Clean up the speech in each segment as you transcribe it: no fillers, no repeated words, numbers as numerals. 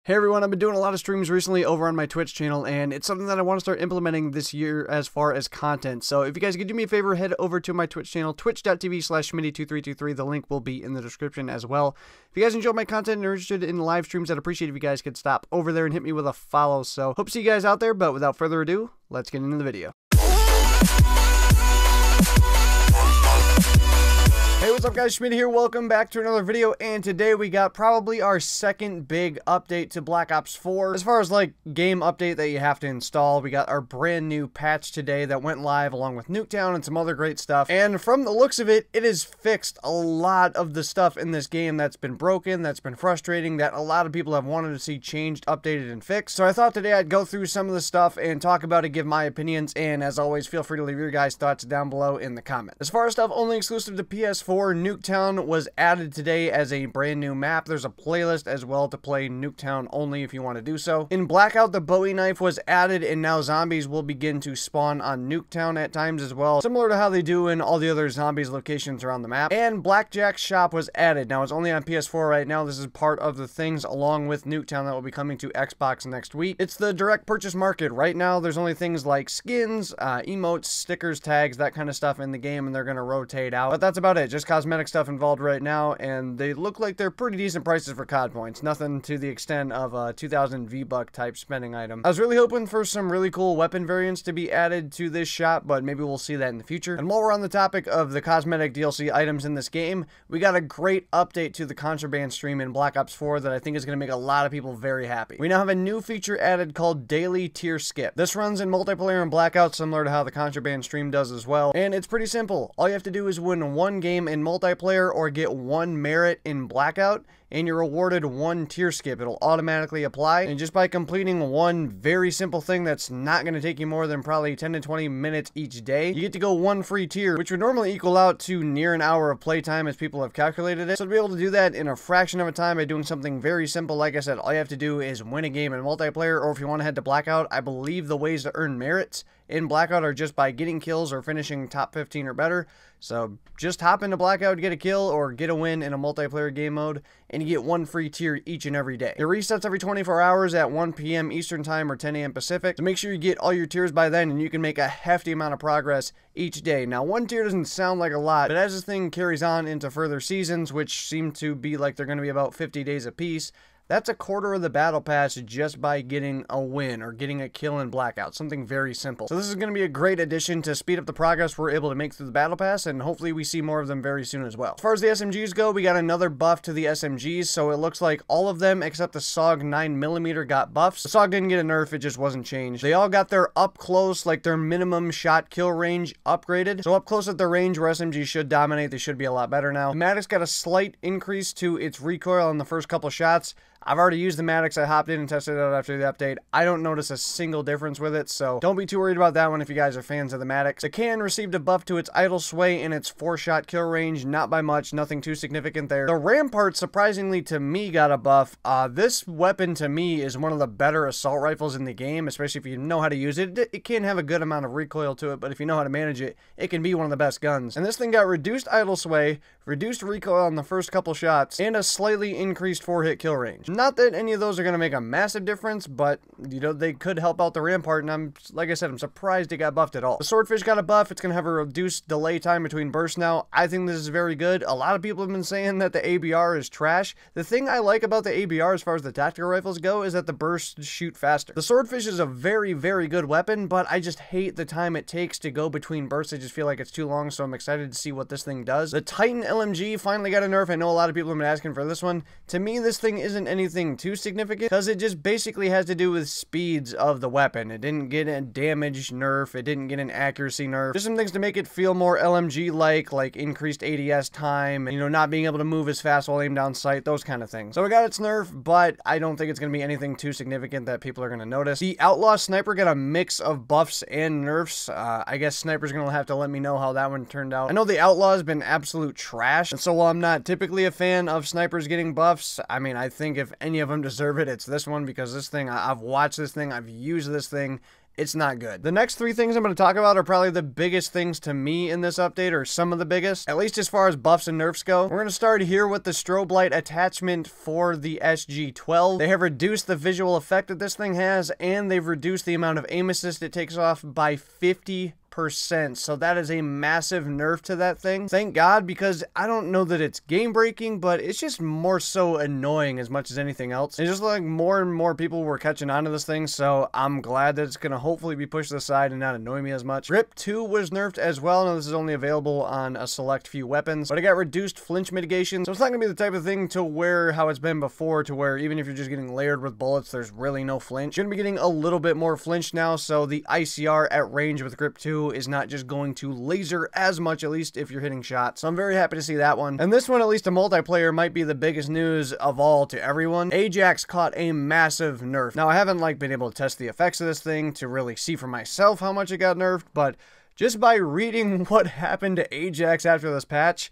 Hey everyone, I've been doing a lot of streams recently over on my Twitch channel, and it's something that I want to start implementing this year as far as content. So if you guys could do me a favor, head over to my Twitch channel, twitch.tv/schmitty2323. The link will be in the description as well. If you guys enjoy my content and are interested in live streams, I'd appreciate if you guys could stop over there and hit me with a follow. So hope to see you guys out there, but without further ado, let's get into the video. Hey, what's up guys, Schmitty here, welcome back to another video, and today we got probably our second big update to Black Ops 4. As far as like game update that you have to install, we got our brand new patch today that went live along with Nuketown and some other great stuff. And from the looks of it, it has fixed a lot of the stuff in this game that's been broken, that's been frustrating, that a lot of people have wanted to see changed, updated, and fixed. So I thought today I'd go through some of the stuff and talk about it, give my opinions, and as always, feel free to leave your guys' thoughts down below in the comments. As far as stuff only exclusive to PS4, Nuketown was added today as a brand new map. There's a playlist as well to play Nuketown only if you want to do so. In Blackout, the Bowie knife was added, and now zombies will begin to spawn on Nuketown at times as well, similar to how they do in all the other zombies locations around the map. And Blackjack's shop was added. Now it's only on PS4 right now. This is part of the things along with Nuketown that will be coming to Xbox next week. It's the direct purchase market. Right now there's only things like skins, emotes, stickers, tags, that kind of stuff in the game, and they're going to rotate out. But that's about it. Just cosmetic stuff involved right now, and they look like they're pretty decent prices for COD points. Nothing to the extent of a 2,000 V-Buck type spending item. I was really hoping for some really cool weapon variants to be added to this shop, but maybe we'll see that in the future. And while we're on the topic of the cosmetic DLC items in this game, we got a great update to the contraband stream in Black Ops 4 that I think is going to make a lot of people very happy. We now have a new feature added called Daily Tier Skip. This runs in multiplayer and Blackout, similar to how the contraband stream does as well, and it's pretty simple. All you have to do is win one game in multiplayer or get one merit in Blackout, and you're awarded one tier skip. It'll automatically apply, and just by completing one very simple thing that's not going to take you more than probably 10 to 20 minutes each day, you get to go one free tier, which would normally equal out to near an hour of playtime as people have calculated it. So to be able to do that in a fraction of a time by doing something very simple, like I said, all you have to do is win a game in multiplayer, or if you want to head to Blackout, I believe the ways to earn merits in Blackout are just by getting kills or finishing top 15 or better. So just hop into Blackout, get a kill or get a win in a multiplayer game mode, and you get one free tier each and every day. It resets every 24 hours at 1 p.m. Eastern Time or 10 a.m. Pacific. So make sure you get all your tiers by then, and you can make a hefty amount of progress each day. Now, one tier doesn't sound like a lot, but as this thing carries on into further seasons, which seem to be like they're going to be about 50 days apiece, that's a quarter of the battle pass just by getting a win or getting a kill in Blackout. Something very simple. So this is going to be a great addition to speed up the progress we're able to make through the battle pass, and hopefully we see more of them very soon as well. As far as the SMGs go, we got another buff to the SMGs, so it looks like all of them except the SOG 9mm got buffs. The SOG didn't get a nerf, it just wasn't changed. They all got their up close, like their minimum shot kill range upgraded. So up close at the range where SMGs should dominate, they should be a lot better now. The Maddox got a slight increase to its recoil on the first couple shots. I've already used the Maddox. I hopped in and tested it out after the update. I don't notice a single difference with it, so don't be too worried about that one if you guys are fans of the Maddox. The Can received a buff to its idle sway and its 4-shot kill range, not by much, nothing too significant there. The Rampart, surprisingly to me, got a buff. This weapon to me is one of the better assault rifles in the game, especially if you know how to use it. It can have a good amount of recoil to it, but if you know how to manage it, it can be one of the best guns. And this thing got reduced idle sway, reduced recoil on the first couple shots, and a slightly increased 4-hit kill range. Not that any of those are going to make a massive difference, but, you know, they could help out the Rampart, and like I said, I'm surprised it got buffed at all. The Swordfish got a buff. It's going to have a reduced delay time between bursts now. I think this is very good. A lot of people have been saying that the ABR is trash. The thing I like about the ABR as far as the tactical rifles go is that the bursts shoot faster. The Swordfish is a very, very good weapon, but I just hate the time it takes to go between bursts. I just feel like it's too long, so I'm excited to see what this thing does. The Titan LMG finally got a nerf. I know a lot of people have been asking for this one. To me, this thing isn't anything too significant because it just basically has to do with speeds of the weapon. It didn't get a damage nerf, it didn't get an accuracy nerf. Just some things to make it feel more LMG like increased ADS time, and, you know, not being able to move as fast while aimed down sight, those kind of things. So it got its nerf, but I don't think it's going to be anything too significant that people are going to notice. The Outlaw Sniper got a mix of buffs and nerfs. I guess Sniper's going to have to let me know how that one turned out. I know the Outlaw has been absolute trash, and so while I'm not typically a fan of snipers getting buffs, I mean, I think if any of them deserve it, it's this one, because this thing, I've watched this thing, I've used this thing. It's not good. The next three things I'm going to talk about are probably the biggest things to me in this update, or some of the biggest, at least as far as buffs and nerfs go. We're going to start here with the strobe light attachment for the SG-12. They have reduced the visual effect that this thing has, and they've reduced the amount of aim assist it takes off by 50%. So that is a massive nerf to that thing. Thank God, because I don't know that it's game breaking, but it's just more so annoying as much as anything else. It's just like more and more people were catching on to this thing, so I'm glad that it's going to hopefully be pushed to the side and not annoy me as much. Grip 2 was nerfed as well. Now this is only available on a select few weapons, but it got reduced flinch mitigation, so it's not going to be the type of thing to where how it's been before, to where even if you're just getting layered with bullets, there's really no flinch. You're going to be getting a little bit more flinch now, so the ICR at range with Grip 2 is not just going to laser as much, at least if you're hitting shots. So I'm very happy to see that one. And this one, at least a multiplayer, might be the biggest news of all to everyone. Ajax caught a massive nerf. Now I haven't been able to test the effects of this thing to really see for myself how much it got nerfed, but just by reading what happened to Ajax after this patch,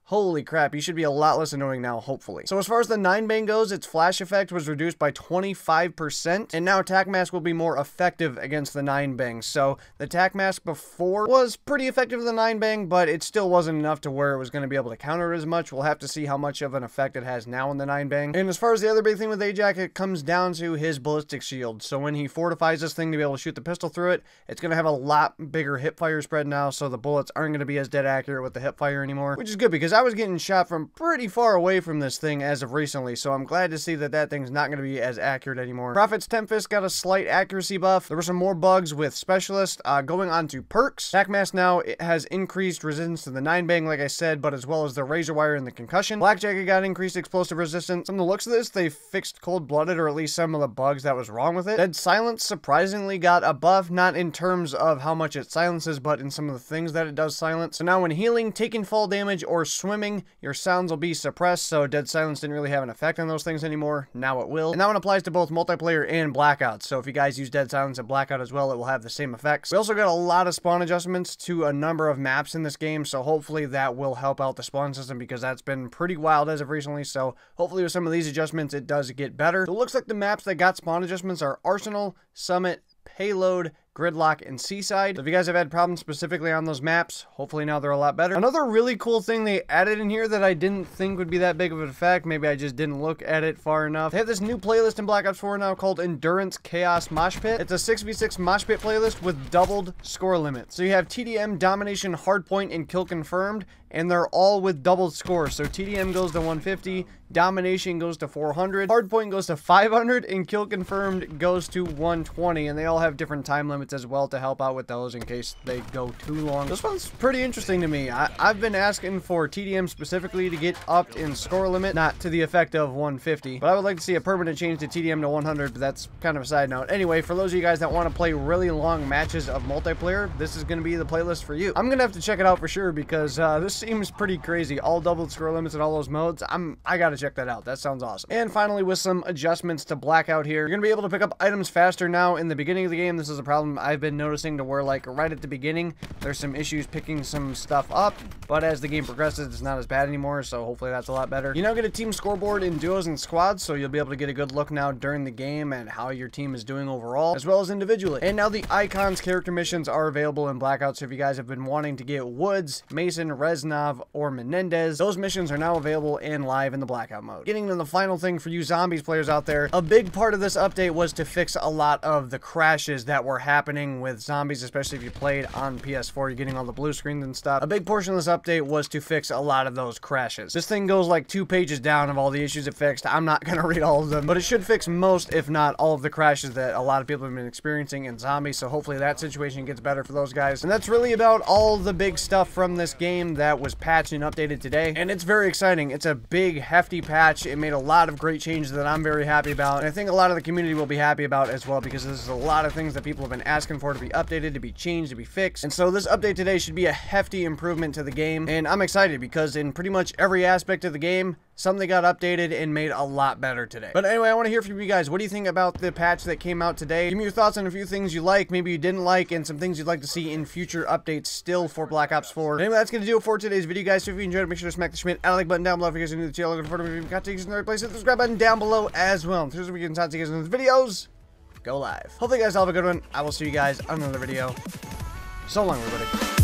holy crap, he should be a lot less annoying now, hopefully. So as far as the 9-bang goes, its flash effect was reduced by 25%, and now Tac Mask will be more effective against the 9-bang. So the Tac Mask before was pretty effective with the 9-bang, but it still wasn't enough to where it was going to be able to counter it as much. We'll have to see how much of an effect it has now on the 9-bang. And as far as the other big thing with Ajax, it comes down to his ballistic shield. So when he fortifies this thing to be able to shoot the pistol through it, it's going to have a lot bigger hip fire spread now, so the bullets aren't going to be as dead accurate with the hip fire anymore, which is good, because I was getting shot from pretty far away from this thing as of recently, so I'm glad to see that that thing's not going to be as accurate anymore. Prophet's Tempest got a slight accuracy buff. There were some more bugs with Specialist. Going on to perks, Tac Mask now it has increased resistance to the 9-bang, like I said, but as well as the Razor Wire and the Concussion. Blackjacket got increased explosive resistance. From the looks of this, they fixed Cold-Blooded, or at least some of the bugs that was wrong with it. Dead Silence surprisingly got a buff, not in terms of how much it silences, but in some of the things that it does silence. So now when healing, taking fall damage, or swimming, your sounds will be suppressed, so Dead Silence didn't really have an effect on those things anymore. Now it will. And that one applies to both multiplayer and Blackout, so if you guys use Dead Silence and Blackout as well, it will have the same effects. We also got a lot of spawn adjustments to a number of maps in this game, so hopefully that will help out the spawn system, because that's been pretty wild as of recently, so hopefully with some of these adjustments it does get better. So it looks like the maps that got spawn adjustments are Arsenal, Summit, Payload, Gridlock, and Seaside. So if you guys have had problems specifically on those maps, hopefully now they're a lot better. Another really cool thing they added in here that I didn't think would be that big of an effect, maybe I just didn't look at it far enough. They have this new playlist in Black Ops 4 now called Endurance Chaos Mosh Pit. It's a 6v6 mosh pit playlist with doubled score limits. So you have TDM, Domination, Hardpoint, and Kill Confirmed, and they're all with doubled scores. So TDM goes to 150, Domination goes to 400, Hardpoint goes to 500, and Kill Confirmed goes to 120, and they all have different time limits as well to help out with those in case they go too long. This one's pretty interesting to me. I've been asking for TDM specifically to get upped in score limit, not to the effect of 150, but I would like to see a permanent change to TDM to 100, but that's kind of a side note. Anyway, for those of you guys that want to play really long matches of multiplayer, this is going to be the playlist for you. I'm going to have to check it out for sure, because this seems pretty crazy. All doubled score limits in all those modes. I gotta check that out. That sounds awesome. And finally, with some adjustments to Blackout here, you're gonna be able to pick up items faster now. In the beginning of the game, this is a problem I've been noticing, to where right at the beginning there's some issues picking some stuff up, but as the game progresses it's not as bad anymore, so hopefully that's a lot better. You now get a team scoreboard in duos and squads, so you'll be able to get a good look now during the game at how your team is doing overall, as well as individually. And now the Icons character missions are available in Blackout, so if you guys have been wanting to get Woods, Mason, Reznov, or Menendez, those missions are now available and live in the Blackout mode. Getting to the final thing for you Zombies players out there, a big part of this update was to fix a lot of the crashes that were happening with Zombies, especially if you played on PS4, you're getting all the blue screens and stuff. A big portion of this update was to fix a lot of those crashes. This thing goes like 2 pages down of all the issues it fixed. I'm not gonna read all of them, but it should fix most, if not all, of the crashes that a lot of people have been experiencing in Zombies, so hopefully that situation gets better for those guys. And that's really about all the big stuff from this game that was patched and updated today, and it's very exciting. It's a big, hefty patch. It made a lot of great changes that I'm very happy about, and I think a lot of the community will be happy about as well, because this is a lot of things that people have been asking for to be updated, to be changed, to be fixed. And so this update today should be a hefty improvement to the game, and I'm excited because in pretty much every aspect of the game, something got updated and made a lot better today. But anyway, I want to hear from you guys. What do you think about the patch that came out today? Give me your thoughts on a few things you like, maybe you didn't like, and some things you'd like to see in future updates still for Black Ops 4. Anyway, that's going to do it for today's video, guys. So if you enjoyed it, make sure to smack the Schmidt like button down below. If you guys are new to the channel, looking forward to me, content in the right place, hit the subscribe button down below as well. Here's where we can talk to you guys in the videos. Go live. Hopefully you guys all have a good one. I will see you guys on another video. So long, everybody.